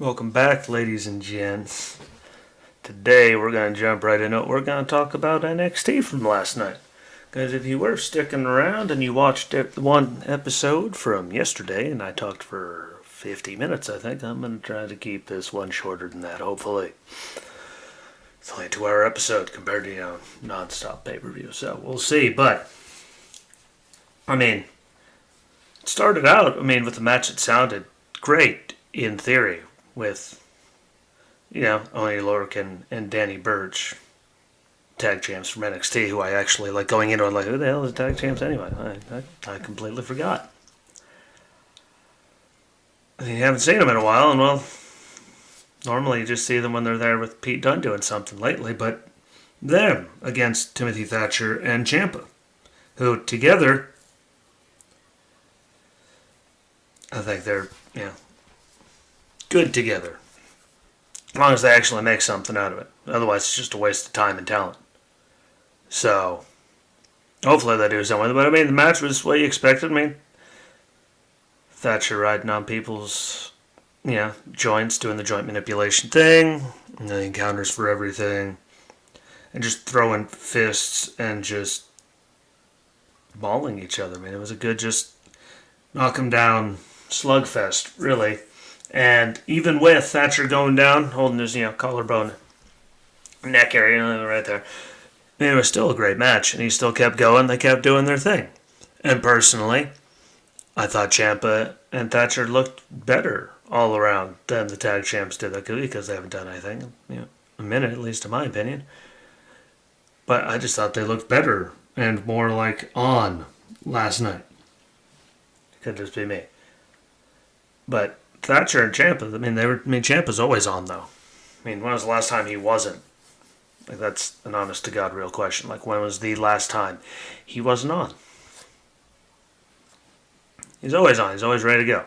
Welcome back, ladies and gents. Today we're going to jump right into it. We're going to talk about NXT from last night. Because if you were sticking around and you watched one episode from yesterday, and I talked for 50 minutes, I think, I'm going to try to keep this one shorter than that, hopefully. It's only a 2-hour episode compared to, non-stop pay-per-view, so we'll see. But, it started out, with the match that sounded great in theory with, Oni Lorcan and Danny Burch, tag champs from NXT, who I actually like going into and like, who the hell is tag champs anyway? I completely forgot. You haven't seen them in a while, and well, normally you just see them when they're there with Pete Dunne doing something lately, but them against Timothy Thatcher and Ciampa, who together, I think they're, good together. As long as they actually make something out of it. Otherwise, it's just a waste of time and talent. So, hopefully they do something with it. But, the match was what you expected. Thatcher riding on people's, joints, doing the joint manipulation thing, and the encounters for everything, and just throwing fists and just mauling each other. It was a good just knock 'em down slugfest, really. And even with Thatcher going down, holding his, collarbone, neck area, right there, it was still a great match. And he still kept going. They kept doing their thing. And personally, I thought Ciampa and Thatcher looked better all around than the tag champs did. That could be because they haven't done anything, a minute, at least in my opinion. But I just thought they looked better and more like on last night. It could just be me. But Thatcher and Ciampa, Ciampa's always on, though. When was the last time he wasn't? That's an honest-to-God real question. When was the last time he wasn't on? He's always on. He's always ready to go.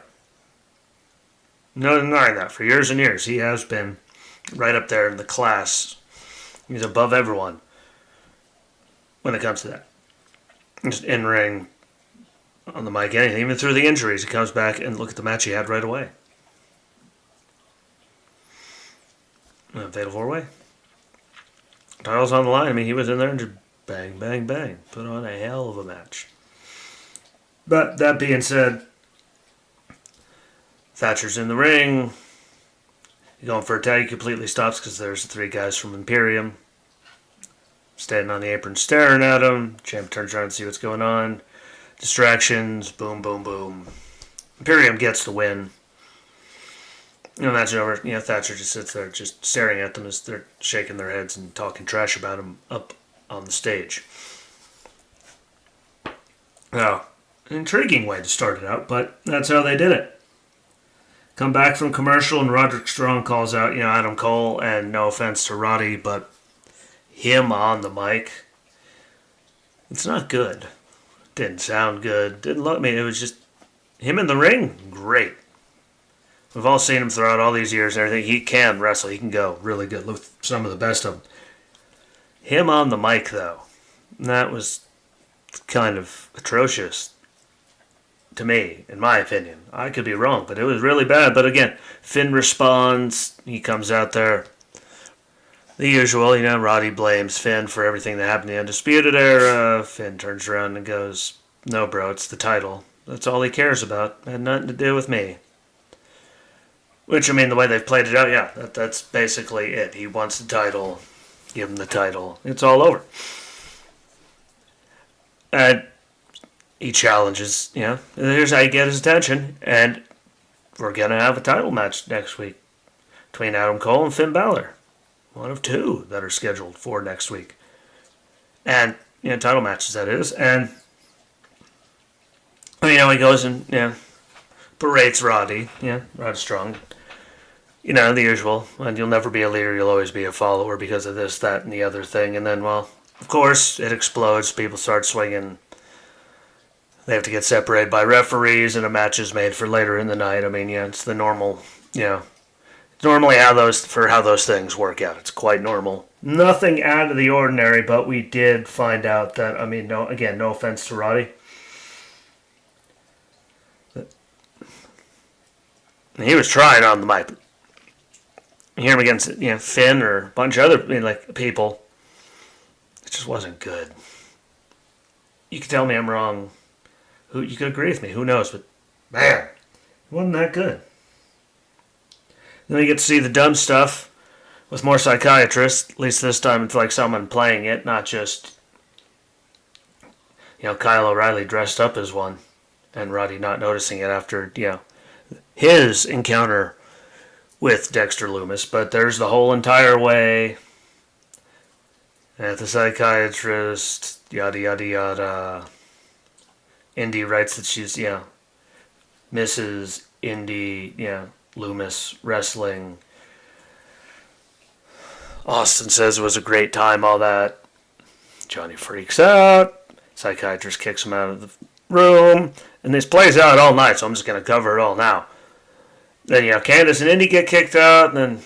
No denying that. For years and years, he has been right up there in the class. He's above everyone when it comes to that. Just in-ring, on the mic, anything. Even through the injuries, he comes back and look at the match he had right away. Fatal 4-Way. Title's on the line. He was in there and just bang, bang, bang. Put on a hell of a match. But that being said, Thatcher's in the ring. He's going for a tag. He completely stops because there's the 3 guys from Imperium standing on the apron staring at him. Champ turns around to see what's going on. Distractions. Boom, boom, boom. Imperium gets the win. Match over. Thatcher just sits there just staring at them as they're shaking their heads and talking trash about him up on the stage. Now, an intriguing way to start it out, but that's how they did it. Come back from commercial and Roderick Strong calls out, Adam Cole, and no offense to Roddy, but him on the mic, it's not good. Didn't sound good. Didn't look, it was just him in the ring, great. We've all seen him throughout all these years and everything. He can wrestle. He can go really good. Look, some of the best of them. Him on the mic, though, that was kind of atrocious to me, in my opinion. I could be wrong, but it was really bad. But again, Finn responds. He comes out there. The usual, Roddy blames Finn for everything that happened in the Undisputed Era. Finn turns around and goes, "No, bro, it's the title. That's all he cares about. It had nothing to do with me." Which, the way they've played it out, that's basically it. He wants the title. Give him the title. It's all over. And he challenges, here's how you get his attention. And we're going to have a title match next week between Adam Cole and Finn Balor. One of 2 that are scheduled for next week. And, title matches, that is. And, he goes and, berates Roddy. Roddy Strong. The usual. And you'll never be a leader, you'll always be a follower because of this, that, and the other thing. And then, well, of course, it explodes. People start swinging. They have to get separated by referees, and a match is made for later in the night. It's the normal, normally how those things work out. It's quite normal. Nothing out of the ordinary, but we did find out that, no offense to Roddy. He was trying on the mic. You hear him against Finn or a bunch of other people. It just wasn't good. You could tell me I'm wrong. You could agree with me. Who knows? But man, it wasn't that good. Then we get to see the dumb stuff with more psychiatrists. At least this time it's like someone playing it, not just Kyle O'Reilly dressed up as one, and Roddy not noticing it after his encounter with Dexter Lumis. But there's the whole entire way at the psychiatrist, yada yada yada. Indy writes that she's Mrs. Indy Lumis wrestling. Austin says it was a great time, all that. Johnny freaks out. Psychiatrist kicks him out of the room. And this plays out all night, so I'm just going to cover it all now. Then, Candice and Indy get kicked out, and then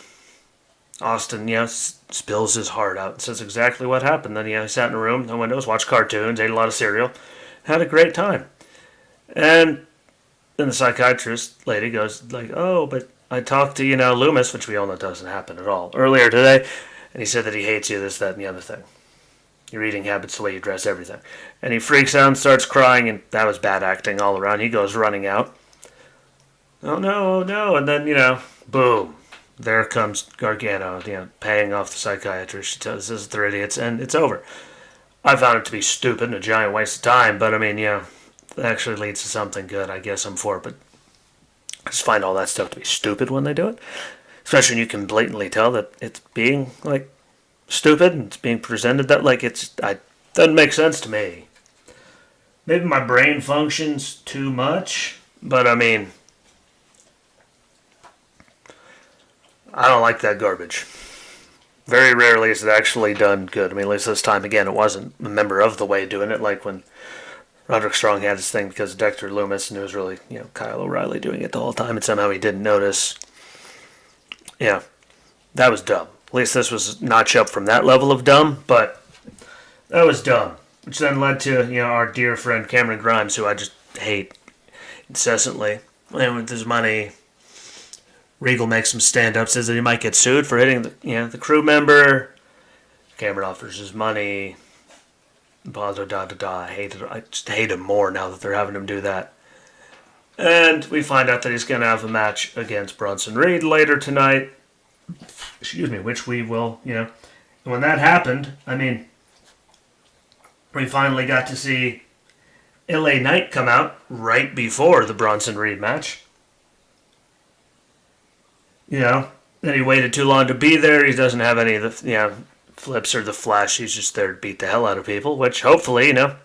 Austin, spills his heart out and says exactly what happened. Then, he sat in a room, no windows, watched cartoons, ate a lot of cereal, had a great time. And then the psychiatrist lady goes oh, but I talked to, Lumis, which we all know doesn't happen at all, earlier today, and he said that he hates you, this, that, and the other thing. Your eating habits, the way you dress, everything. And he freaks out and starts crying, and that was bad acting all around. He goes running out. Oh, no, oh, no. And then, boom. There comes Gargano, paying off the psychiatrist. She says they're idiots, and it's over. I found it to be stupid and a giant waste of time, but, it actually leads to something good. I guess I'm for it, but I just find all that stuff to be stupid when they do it. Especially when you can blatantly tell that it's being, stupid and it's being presented that, doesn't make sense to me. Maybe my brain functions too much, but, I don't like that garbage. Very rarely is it actually done good. At least this time, again, it wasn't a member of the way doing it, like when Roderick Strong had his thing because of Dexter Lumis, and it was really, Kyle O'Reilly doing it the whole time, and somehow he didn't notice. Yeah, that was dumb. At least this was notch up from that level of dumb, but that was dumb. Which then led to, our dear friend Cameron Grimes, who I just hate incessantly. And with his money, Regal makes him stand up, says that he might get sued for hitting the crew member. Cameron offers his money. Blah, da, da, da, da. I just hate him more now that they're having him do that. And we find out that he's going to have a match against Bronson Reed later tonight. Which we will, And when that happened, we finally got to see LA Knight come out right before the Bronson Reed match. Then he waited too long to be there. He doesn't have any of the, flips or the flash. He's just there to beat the hell out of people, which hopefully, mad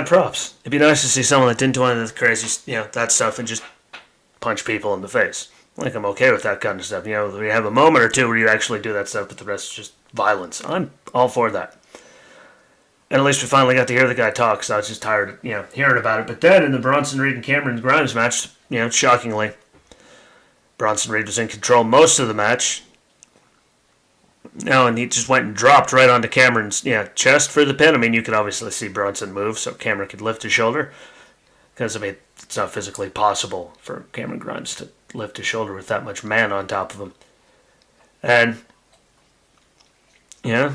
props. It'd be nice to see someone that didn't do any of the crazy, that stuff and just punch people in the face. I'm okay with that kind of stuff. We have a moment or two where you actually do that stuff, but the rest is just violence. I'm all for that. And at least we finally got to hear the guy talk, so I was just tired of, hearing about it. But then in the Bronson Reed and Cameron Grimes match, shockingly, Bronson Reed was in control most of the match. And he just went and dropped right onto Cameron's chest for the pin. You could obviously see Bronson move so Cameron could lift his shoulder. Because, it's not physically possible for Cameron Grimes to lift his shoulder with that much man on top of him. And,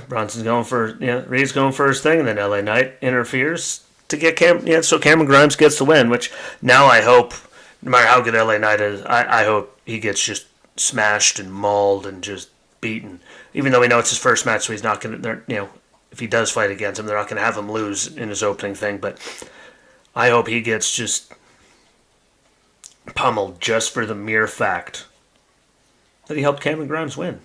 Bronson's going for, Reed's going for his thing, and then LA Knight interferes to get so Cameron Grimes gets the win, which now I hope, no matter how good LA Knight is, I hope he gets just smashed and mauled and just beaten. Even though we know it's his first match, so he's not going to, if he does fight against him, they're not going to have him lose in his opening thing, but I hope he gets just pummeled just for the mere fact that he helped Cameron Grimes win.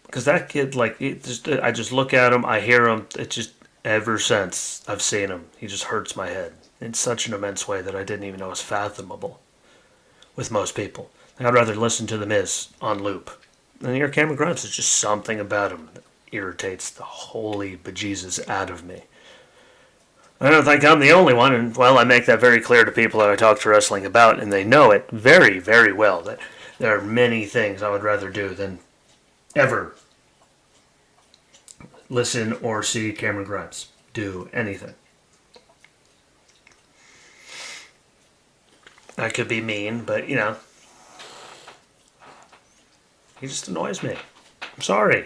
Because that kid, I just look at him, I hear him, it just, ever since I've seen him, he just hurts my head in such an immense way that I didn't even know was fathomable with most people. I'd rather listen to The Miz on loop than hear Cameron Grimes. There's just something about him that irritates the holy bejesus out of me. I don't think I'm the only one, and, I make that very clear to people that I talk to wrestling about, and they know it very, very well, that there are many things I would rather do than ever listen or see Cameron Grimes do anything. I could be mean, but, He just annoys me. I'm sorry.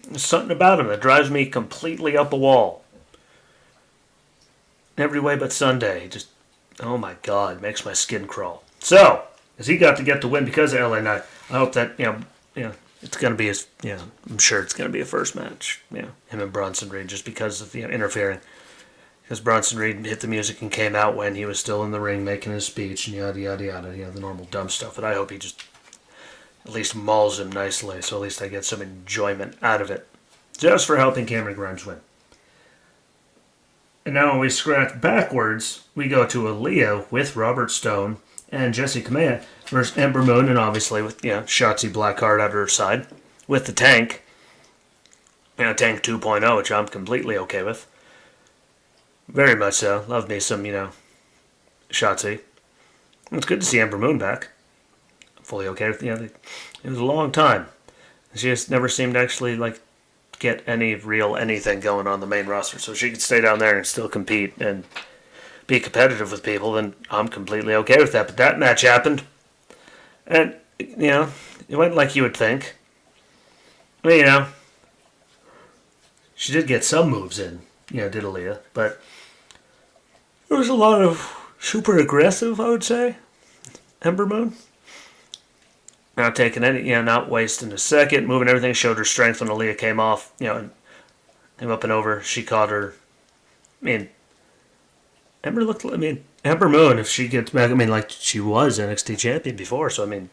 There's something about him that drives me completely up a wall. Every way but Sunday. He just, oh my God, makes my skin crawl. So, as he got to get the win because of LA Knight, I hope that, it's going to be his, I'm sure it's going to be a first match. Him and Bronson Reed, just because of the interfering. Because Bronson Reed hit the music and came out when he was still in the ring making his speech and yada, yada, yada, the normal dumb stuff. But I hope he just at least mauls him nicely, so at least I get some enjoyment out of it. Just for helping Cameron Grimes win. And now when we scratch backwards, we go to Aaliyah with Robert Stone and Jessi Kamea versus Ember Moon, and obviously with, Shotzi Blackheart at her side, with the Tank. Tank 2.0, which I'm completely okay with. Very much so. Love me some, Shotzi. It's good to see Ember Moon back. I'm fully okay with, it was a long time. She just never seemed to actually, get any real anything going on the main roster. So she could stay down there and still compete and be competitive with people, then I'm completely okay with that. But that match happened. And, it went like you would think. She did get some moves in, did Aaliyah. But there was a lot of super aggressive, I would say, Ember Moon. Not taking any, not wasting a second, moving everything, showed her strength when Aaliyah came off, and came up and over. She caught her. Ember Moon, if she gets back, she was NXT champion before, so,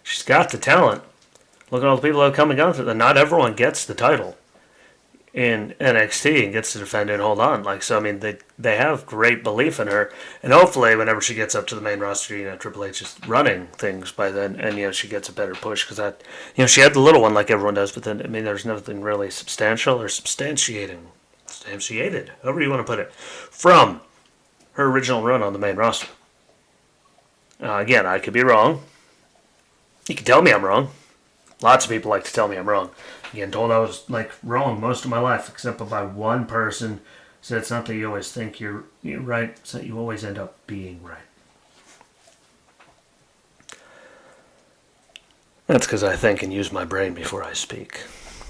she's got the talent. Look at all the people that have come and gone through that. Not everyone gets the title in NXT and gets to defend it and hold on. They have great belief in her. And hopefully, whenever she gets up to the main roster, Triple H is running things by then, and, she gets a better push. Because she had the little one like everyone does, but then, there's nothing really substantial or substantiated, however you want to put it, from her original run on the main roster. Again, I could be wrong. You can tell me I'm wrong. Lots of people like to tell me I'm wrong. Again, told I was wrong most of my life, except by one person said it's not that you always think you're right, it's that you always end up being right. That's because I think and use my brain before I speak.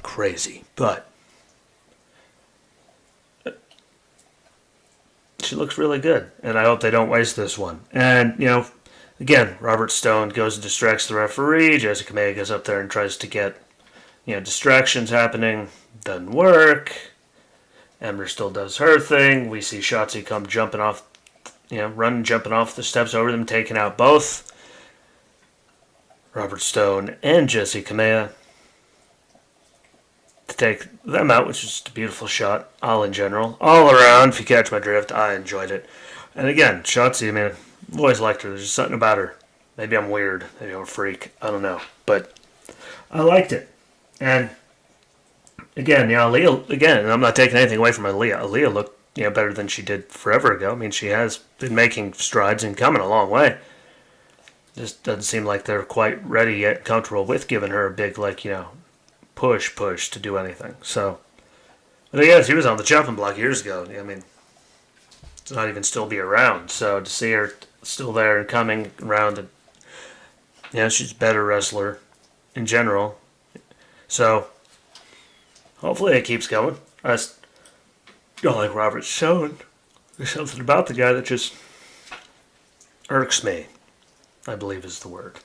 Crazy, but she looks really good, and I hope they don't waste this one. And again, Robert Stone goes and distracts the referee. Jessi Kamea goes up there and tries to get distractions happening. Doesn't work. Ember still does her thing. We see Shotzi come jumping off, jumping off the steps over them, taking out both Robert Stone and Jessi Kamea to take them out, which is just a beautiful shot, all in general. All around, if you catch my drift, I enjoyed it. And again, Shotzi, I've always liked her. There's just something about her. Maybe I'm weird. Maybe I'm a freak. I don't know. But I liked it. And again, Aaliyah, and I'm not taking anything away from Aaliyah. Aaliyah looked, better than she did forever ago. She has been making strides and coming a long way. Just doesn't seem like they're quite ready yet, comfortable with giving her a big, push to do anything. So, but yeah, she was on the chopping block years ago. To not even still be around. So to see her still there and coming around, and she's a better wrestler in general. So hopefully it keeps going. I just don't like Robert Stone. There's something about the guy that just irks me, I believe is the word.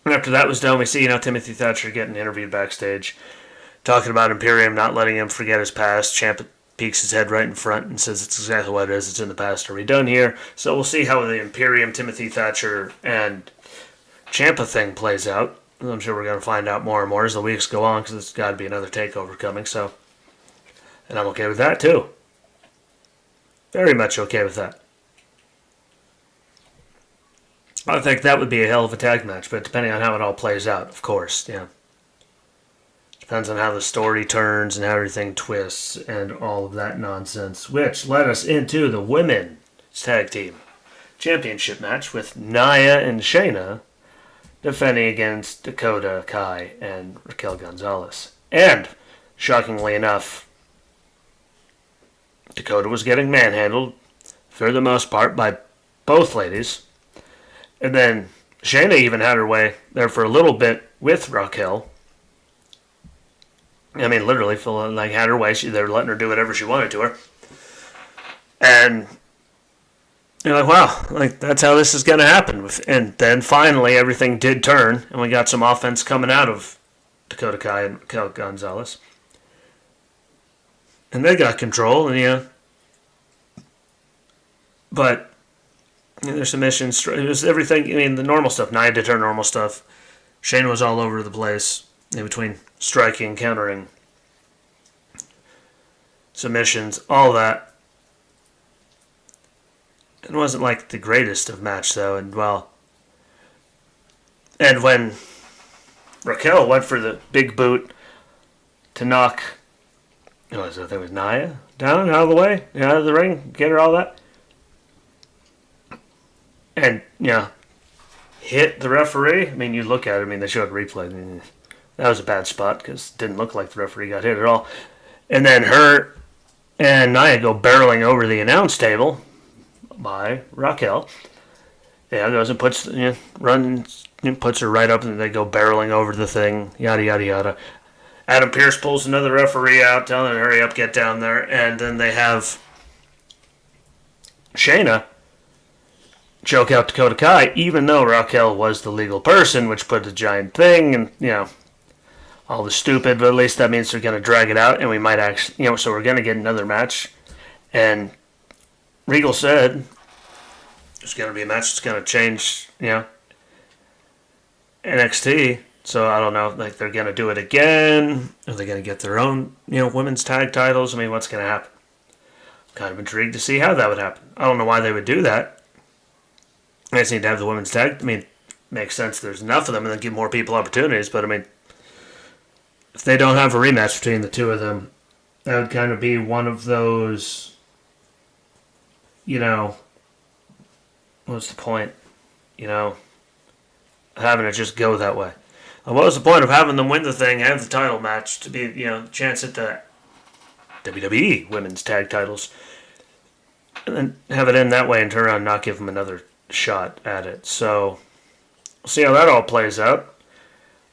And after that was done, we see, Timothy Thatcher getting interviewed backstage, talking about Imperium not letting him forget his past. Ciampa peeks his head right in front and says it's exactly what it is. It's in the past. Are we done here? So we'll see how the Imperium, Timothy Thatcher, and Ciampa thing plays out. I'm sure we're going to find out more and more as the weeks go on, because there's got to be another takeover coming. So, and I'm okay with that too. Very much okay with that. I think that would be a hell of a tag match, but depending on how it all plays out, of course, Depends on how the story turns and how everything twists and all of that nonsense, which led us into the women's tag team championship match with Nia and Shayna defending against Dakota Kai and Raquel Gonzalez. And, shockingly enough, Dakota was getting manhandled for the most part by both ladies. And then Shayna even had her way there for a little bit with Raquel. I mean, literally, like had her way. They were letting her do whatever she wanted to her, and you're like, wow, like that's how this is going to happen. And then finally, everything did turn, and we got some offense coming out of Dakota Kai and Raquel Gonzalez, and they got control, and but their submissions, it was everything. I mean, the normal stuff. Nia did her normal stuff. Shane was all over the place in between striking, countering, submissions, all that. It wasn't like the greatest of match though, and and when Raquel went for the big boot to knock, I think it was Nia down out of the way, out of the ring, get her all that, and hit the referee. I mean, you look at it. I mean, they showed a replay. That was a bad spot because it didn't look like the referee got hit at all. And then her and Nia go barreling over the announce table by Raquel. Goes and puts puts her right up, and they go barreling over the thing. Yada yada yada. Adam Pearce pulls another referee out, telling her to hurry up, get down there, and then they have Shayna choke out Dakota Kai, even though Raquel was the legal person, which put a giant thing, and all the stupid, but at least that means they're going to drag it out, and we might actually, so we're going to get another match. And Regal said there's going to be a match that's going to change, NXT. So I don't know, like they're going to do it again. Are they going to get their own, women's tag titles? I mean, what's going to happen? I'm kind of intrigued to see how that would happen. I don't know why they would do that. I just need to have the women's tag. I mean, makes sense. There's enough of them, and then give more people opportunities. But I mean, if they don't have a rematch between the two of them, that would kind of be one of those, what's the point? Having it just go that way. What was the point of having them win the thing, have the title match to be, chance at the WWE women's tag titles, and then have it end that way and turn around and not give them another shot at it? So we'll see how that all plays out.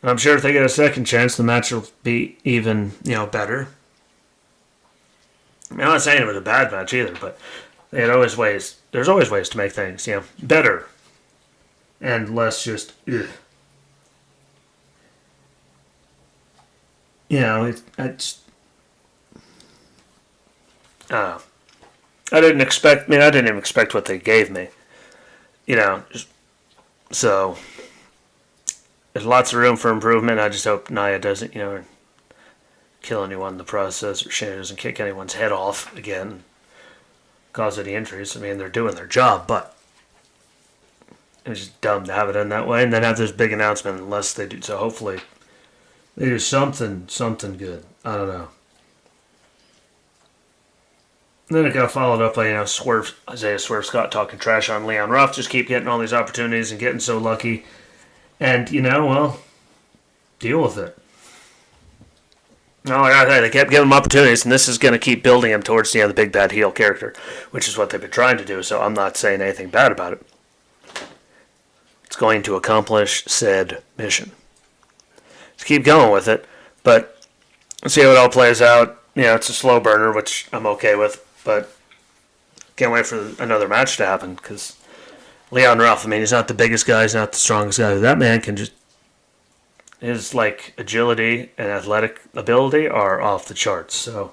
And I'm sure if they get a second chance, the match will be even, better. I mean, I'm not saying it was a bad match either, but there's always ways to make things, better and less just, ugh. I didn't even expect what they gave me. So there's lots of room for improvement. I just hope Nia doesn't, kill anyone in the process, or Shayna doesn't kick anyone's head off again, cause any injuries. I mean, they're doing their job, but it was just dumb to have it end that way and then have this big announcement unless they do. So hopefully they do something good. I don't know. And then it got followed up by, Isaiah Swerve Scott talking trash on Leon Ruff, just keep getting all these opportunities and getting so lucky. And, deal with it. No, like I said, they kept giving him opportunities, and this is going to keep building him towards the big bad heel character, which is what they've been trying to do, so I'm not saying anything bad about it. It's going to accomplish said mission. Just keep going with it, but let's see how it all plays out. It's a slow burner, which I'm okay with, but can't wait for another match to happen, because Leon Ruff, he's not the biggest guy, he's not the strongest guy. That man can just... His, agility and athletic ability are off the charts, so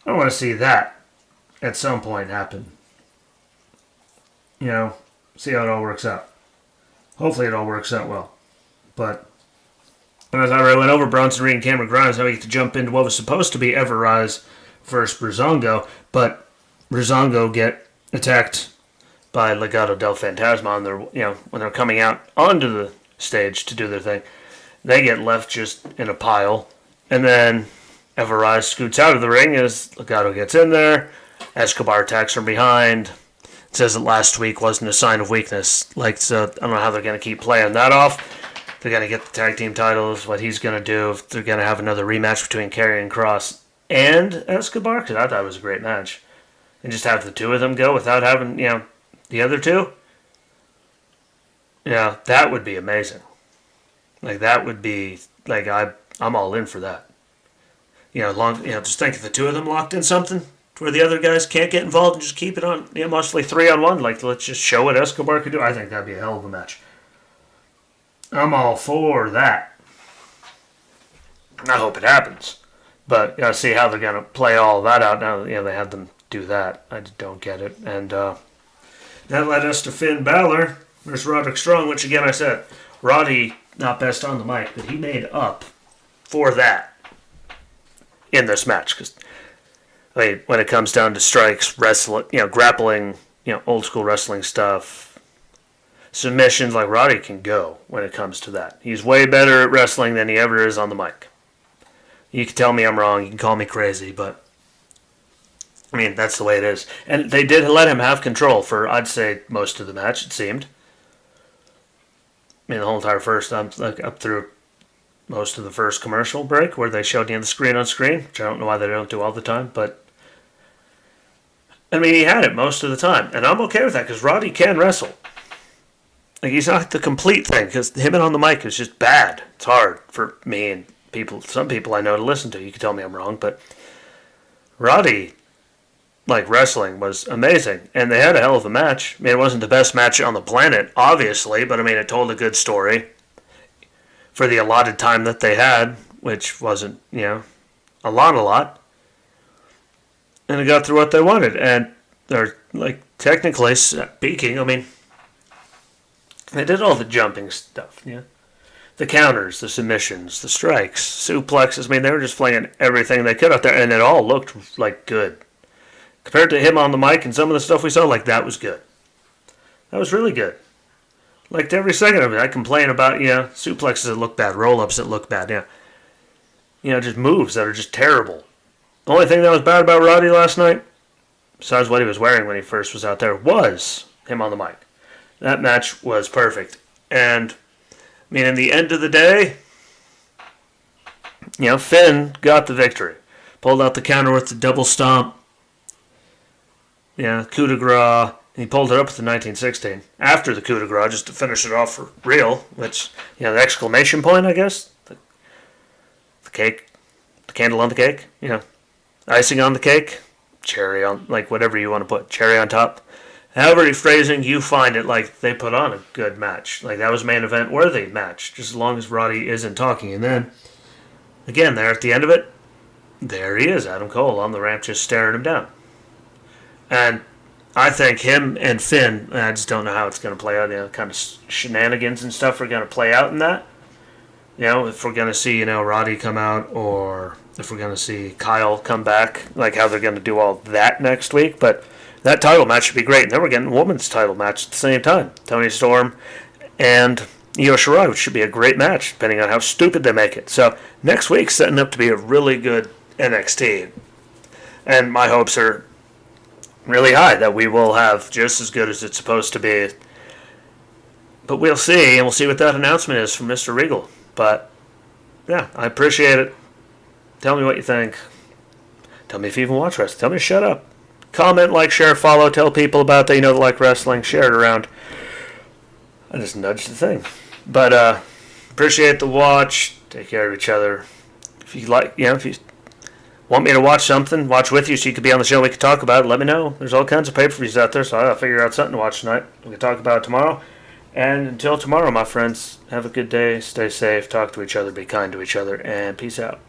I want to see that at some point happen. See how it all works out. Hopefully it all works out well. But as I went over Bronson Reed and Cameron Grimes, now we get to jump into what was supposed to be Ever Rise versus Breezango, but Breezango get attacked by Legado del Fantasma on their, when they're coming out onto the stage to do their thing. They get left just in a pile, and then Ever Rise scoots out of the ring as Legado gets in there. Escobar attacks from behind. It says that last week wasn't a sign of weakness. So I don't know how they're going to keep playing that off. They're going to get the tag team titles, what he's going to do, if they're going to have another rematch between Karrion Kross and Escobar, because I thought it was a great match. And just have the two of them go without having, the other two. that would be amazing. Like that would be like I'm all in for that. Just think if the two of them locked in something where the other guys can't get involved and just keep it on, mostly 3-on-1. Like let's just show what Escobar could do. I think that'd be a hell of a match. I'm all for that. I hope it happens, but gotta see how they're gonna play all that out. Now they had them do that. I just don't get it, and that led us to Finn Balor versus Roderick Strong, which again I said, Roddy not best on the mic, but he made up for that in this match because when it comes down to strikes, wrestling, grappling, old school wrestling stuff, submissions, like Roddy can go when it comes to that. He's way better at wrestling than he ever is on the mic. You can tell me I'm wrong, you can call me crazy, but that's the way it is. And they did let him have control for, I'd say, most of the match, it seemed. The whole entire first, up through most of the first commercial break where they showed the screen on screen, which I don't know why they don't do all the time, but he had it most of the time, and I'm okay with that because Roddy can wrestle. Like he's not the complete thing because him on the mic is just bad. It's hard for me and some people I know to listen to. You can tell me I'm wrong, but Roddy, wrestling was amazing, and they had a hell of a match. It wasn't the best match on the planet, obviously, but it told a good story for the allotted time that they had, which wasn't, a lot. And it got through what they wanted, and they're, technically speaking, they did all the jumping stuff, the counters, the submissions, the strikes, suplexes. They were just flinging everything they could out there, and it all looked, good. Compared to him on the mic and some of the stuff we saw, that was good. That was really good. Every second of it, I complain about, suplexes that look bad, roll-ups that look bad, just moves that are just terrible. The only thing that was bad about Roddy last night, besides what he was wearing when he first was out there, was him on the mic. That match was perfect. And, in the end of the day, Finn got the victory. Pulled out the counter with the double stomp. Coup de grace. And he pulled it up with the 1916 after the coup de grace just to finish it off for real, which, the exclamation point, I guess. The cake. The candle on the cake. Icing on the cake. Cherry on, whatever you want to put. Cherry on top. However phrasing you find it, they put on a good match. That was main event worthy match, just as long as Roddy isn't talking. And then, again, there at the end of it, there he is, Adam Cole, on the ramp just staring him down. And I think him and Finn, I just don't know how it's going to play out, kind of shenanigans and stuff are going to play out in that. If we're going to see, Roddy come out, or if we're going to see Kyle come back, how they're going to do all that next week. But that title match should be great. And then we're getting a women's title match at the same time. Toni Storm and Io Shirai, which should be a great match, depending on how stupid they make it. So next week's setting up to be a really good NXT. And my hopes are really high that we will have just as good as it's supposed to be. But we'll see, and we'll see what that announcement is from Mr. Regal. But, yeah, I appreciate it. Tell me what you think. Tell me if you even watch wrestling. Tell me to shut up. Comment, share, follow, tell people about that that like wrestling. Share it around. I just nudged the thing. But, appreciate the watch. Take care of each other. If you if you want me to watch something, watch with you so you could be on the show, we could talk about it, let me know. There's all kinds of pay-per-views out there, so I'll figure out something to watch tonight. We can talk about it tomorrow. And until tomorrow, my friends, have a good day, stay safe, talk to each other, be kind to each other, and peace out.